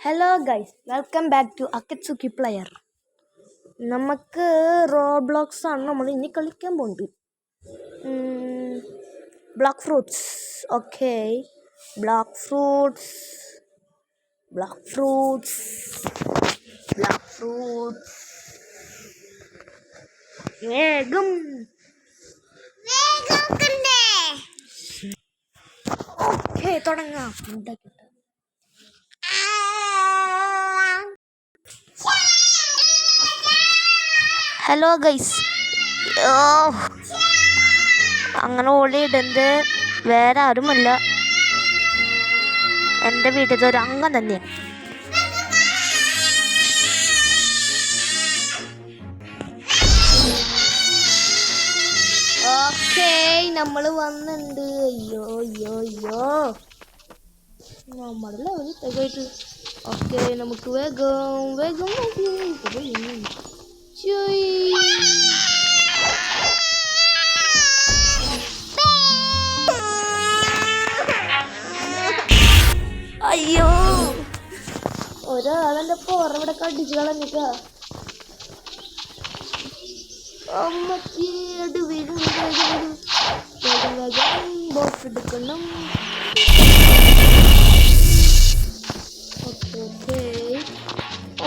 Hello guys, welcome back to Akatsuki player. നമുക്ക് Roblox ആണ് നമ്മൾ ഇനി കളിക്കാൻ പോകുന്നത്. Blox Fruits. Okay, Blox Fruits. വേഗം ഓക്കെ തുടങ്ങാം. ഹലോ ഗൈസ്, അങ്ങനെ ഓടിയിടുന്നത് വേറെ ആരുമല്ല, എൻ്റെ വീട്ടിലത്തെ ഒരു അംഗം തന്നെയാണ്. ഓക്കെ, നമ്മൾ വന്നിട്ടുണ്ട്. അയ്യോ നമ്മുടെ ലെവലിൽ തികയിട്ട്. ഓക്കെ, നമുക്ക് വേഗം അയ്യോ, ഒരാളെന്റെ പുറവിടെ കടിച്ചു കളഞ്ഞിക്ക. അമ്മച്ചീട് വേഗം ബോക്സ് എടുക്കണം.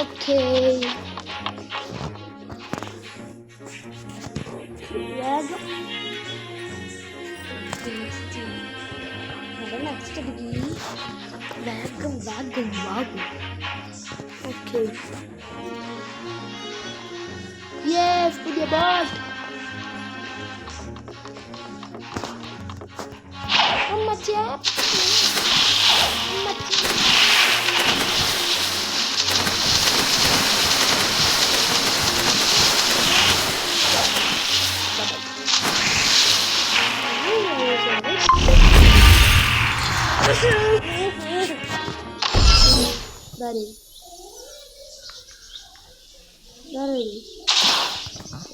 ഓക്കെ വേഗം നെക്സ്റ്റ് ഡിഗ്രി വേഗം. ഓക്കെ, യെസ്, പുതിയ ബോട്ട്. അമ്മച്ചി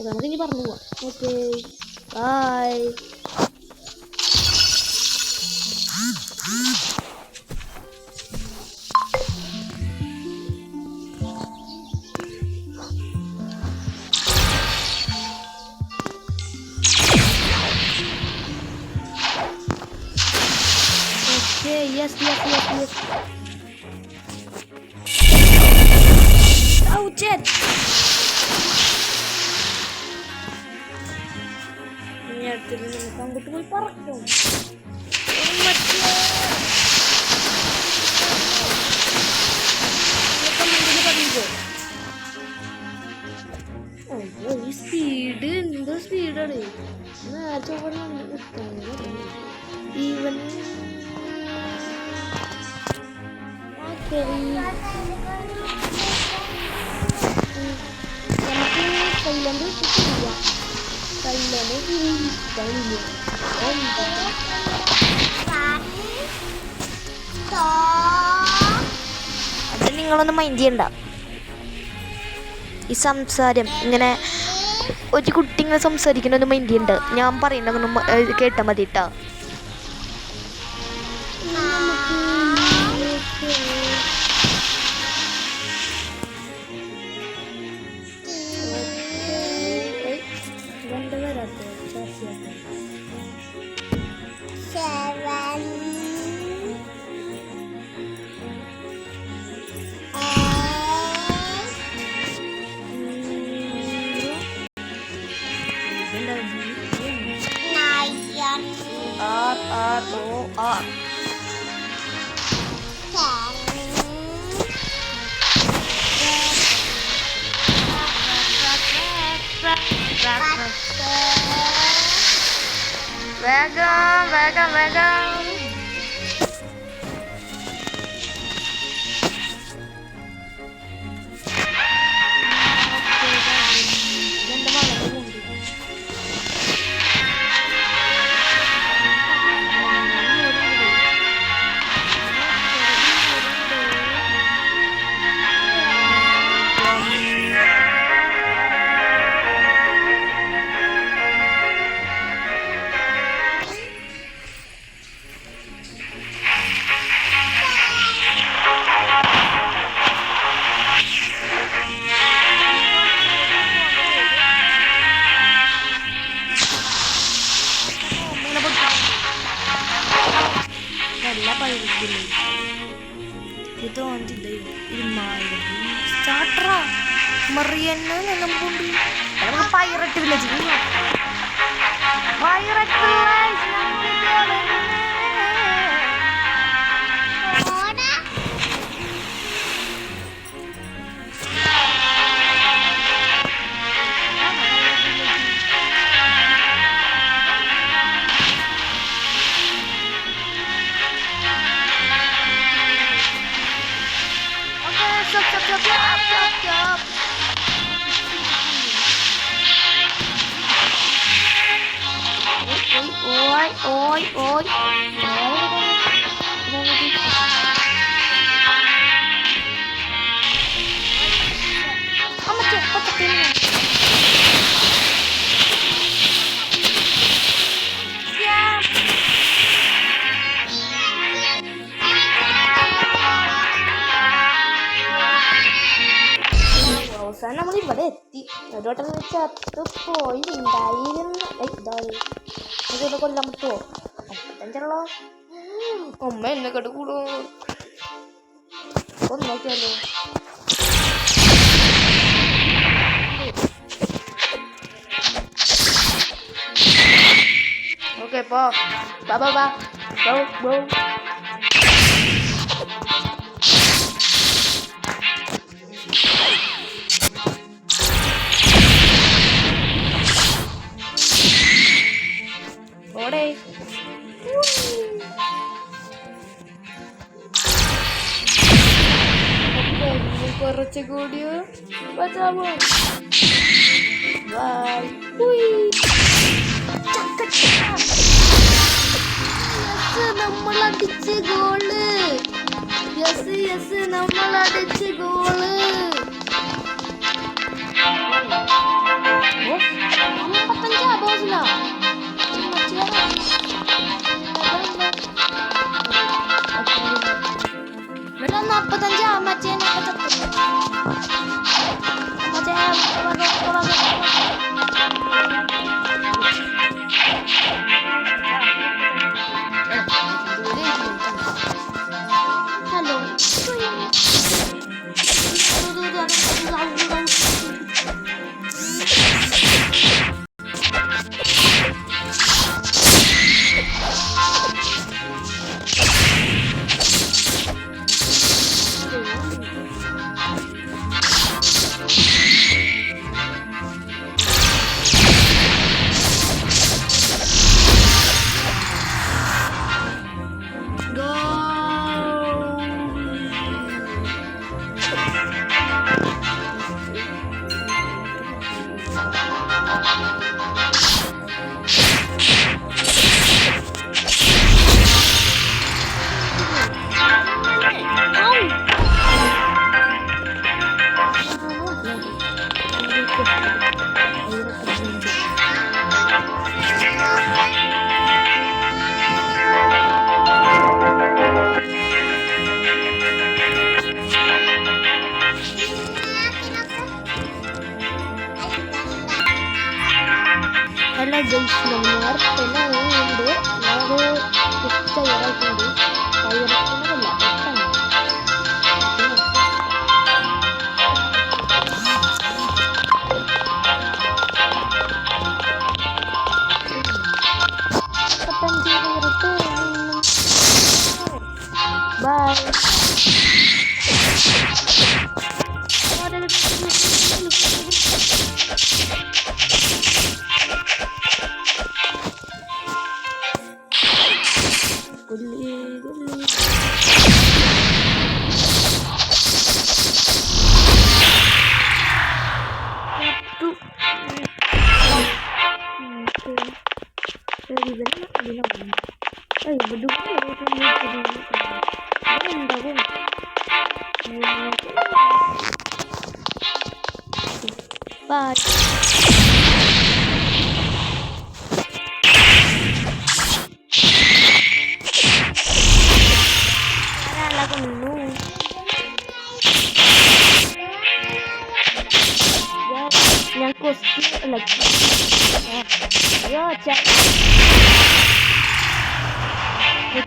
നമുക്കിനി പറഞ്ഞു പോവാം. Okay, bye. Yes. Oh, jet. Ini അടുത്ത് നമുക്ക് അങ്ങോട്ട് പോയി പറക്കും. ഈ സ്പീഡ് എന്ത് സ്പീഡാണ്. ഈവൻ അത് നിങ്ങളൊന്നും മൈൻഡ് ചെയ്യണ്ട. ഈ സംസാരം ഇങ്ങനെ ഒരു കുട്ടി ഇങ്ങനെ സംസാരിക്കണൊന്നും മൈൻഡ് ചെയ്യണ്ട. ഞാൻ പറയുന്നതൊന്നും കേട്ടാൽ മതി കേട്ടോ. R. Vegan. itu nanti deh ini main Catra Mariana yang bundi kalau pirate village ini pirate village Stop. Oi. Kamu cepat kesini. Siap. അവസാനം നമ്മൾ ഇവിടെ എത്തി ഒരോട്ടം ചത്ത് പോയി ഉണ്ടായിരുന്നു ഇതൊക്കെ കൊല്ലാൻ പറ്റുമോ അഞ്ചുള്ളോ അമ്മ എന്നെ കടുകൂടോ ഒന്ന് നോക്കിയല്ലോ ഓക്കെ പോ ബാ കുറച്ച് കൂടിയോ ബച്ചാവോ ബൈ നമ്മൾ അടിച്ച് ഗോള് യെസ് നമ്മൾ അടിച്ച് ഗോള് 55 ബോസിലാ മറ്റേ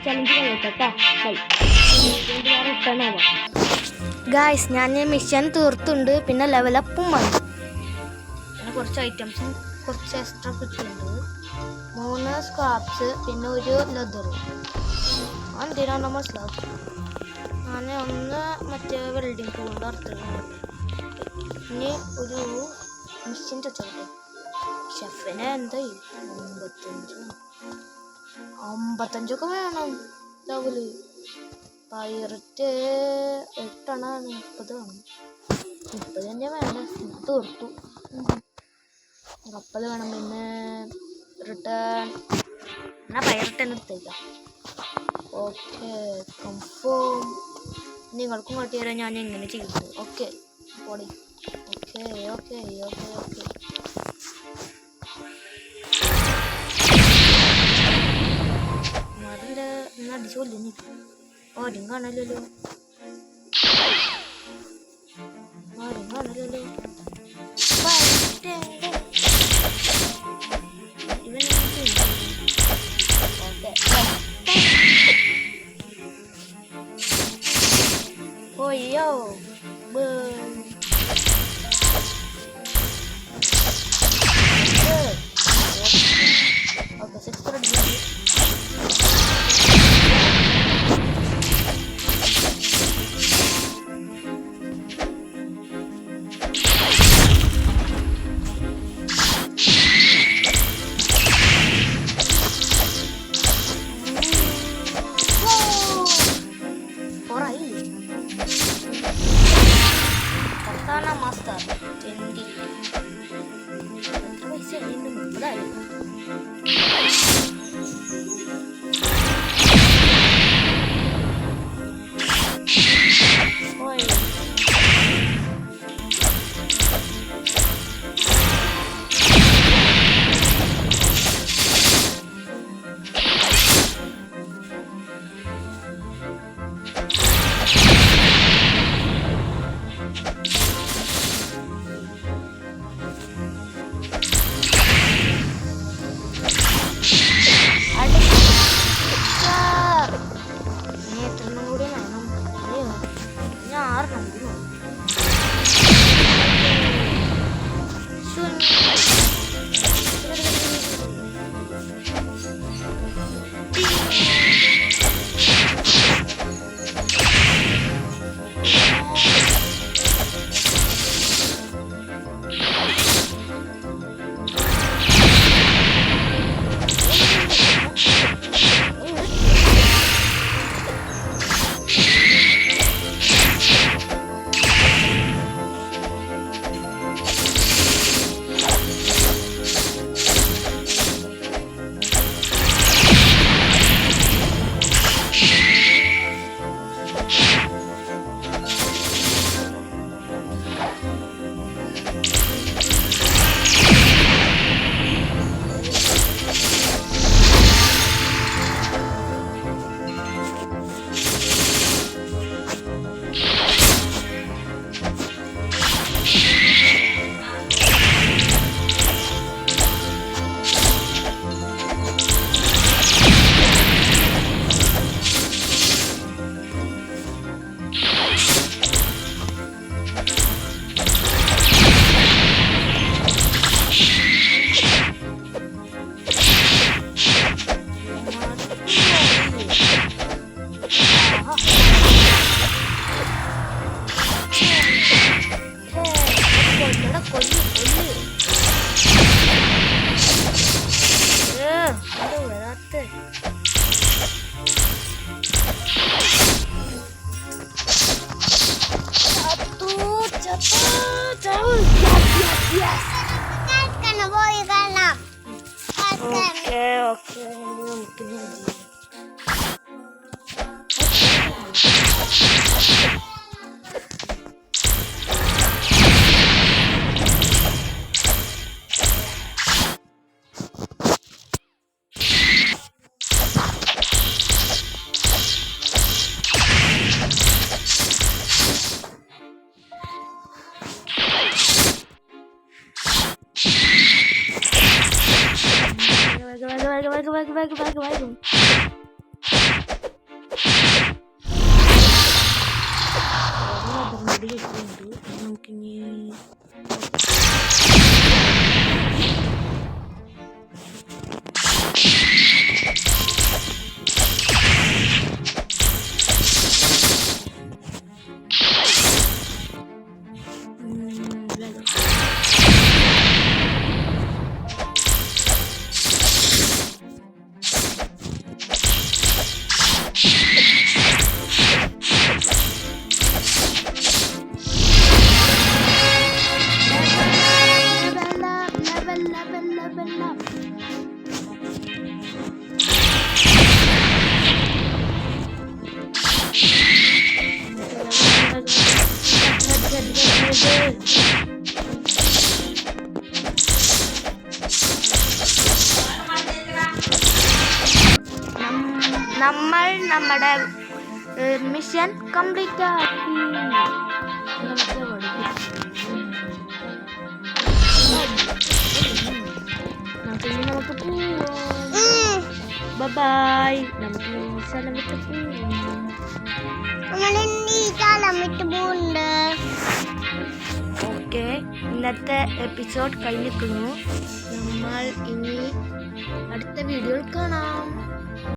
チャレンジが良かった。はい。ഗായ്സ് ഞാൻ മിഷൻ തീർത്തുണ്ട്. പിന്നെ ലെവലപ്പും വന്നു. പിന്നെ കുറച്ച് ഐറ്റംസും കുറച്ച് എക്സ്ട്രാ കിട്ടിയിട്ടുണ്ട്. 3 സ്ക്രാപ്സ് പിന്നെ ഒരു ലെതർ. എന്തിനാണ് മനസ്സിലാക്കും. ഞാൻ ഒന്ന് മറ്റേ വെൽഡിങ് കൊണ്ട് അർത്ഥം. ഇനി ഒരു മിഷൻ ചോട്ടെ. ഷെഫിനെ എന്തായി 55 വേണം. ലെവല് പൈററ്റ് 8 30 വേണം. 30 തന്നെ വേണം. തീർത്തു. കപ്പൽ വേണം. പിന്നെ റിട്ടേൺ എന്നാൽ പൈററ്റ് തന്നെ എടുത്തേക്കാം. Okay confirm. നിങ്ങൾക്കും കാട്ടിത്തരാം ഞാൻ എങ്ങനെ ചെയ്യുന്നത്. ഓക്കെ പോടി. ഓക്കെ ഓക്കെ ഓക്കെ ഓക്കെ അതിൻ്റെ ഇന്ന് അടിച്ചു കൊല്ലുന്നു. ആരും കാണല്ലോ. ആരും കാണല്ലോ. Yo, okay, 600. Master 20. Terus ini berapa? വേഗം നമ്മൾ നമ്മുടെ മിഷൻ കംപ്ലീറ്റ് ആക്കി. നമുക്ക് പോവാം. ബൈ. നമുക്ക് ഈ സ്ഥലം വിട്ട് പോവാം. ഓക്കെ, ഇന്നത്തെ എപ്പിസോഡ് കഴിഞ്ഞിരിക്കുന്നു. നമ്മൾ ഇനി അടുത്ത വീഡിയോയിൽ കാണാം.